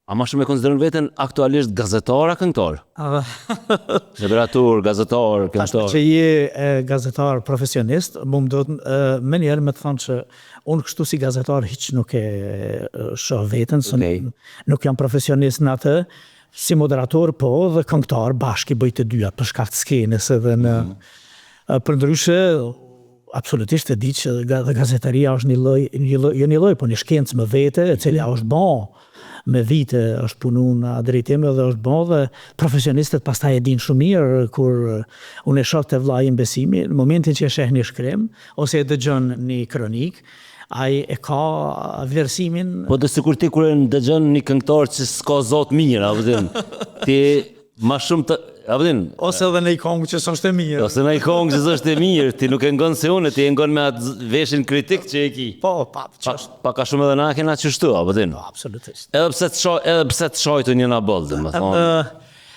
A ma shumë e konsiderën veten aktualisht gazetar a këngëtar? Liberator, gazetar, këngëtar. Që je gazetar profesionist, më do më njerë me të thonë që unë kështu si gazetar hiç nuk e shoh veten, nuk jam profesionist në atë, si moderator po dhe këngëtar bashkë i bëj të dyja për shkak të skenës edhe në përndryshe absolutisht e di që gazetaria është një lloj, po një shkencë më vete, e cila është bon me vite është punu në drejtim dhe është bon dhe profesionistët pastaj e din shumë mirë kur unë e shoh te vllai im Besimi, në momentin që e sheh një shkrim ose e dëgjon një kronik, ai e ka vlerësimin. Po dhe sikur ti kur e dëgjon një këngëtar që s'ka zot mirë, a vëdin, ti ma shumë të ose edhe në i kongë që s'është e mirë. Ose në i kongë që s'është e mirë, ti nuk e ngon se unë, ti e ngon me atë veshin kritik që e ki. Po, pa ka shumë edhe na kena qështu, a përdin? Absolutisht. Edhe pse të shojtu një na boldë, më thonë.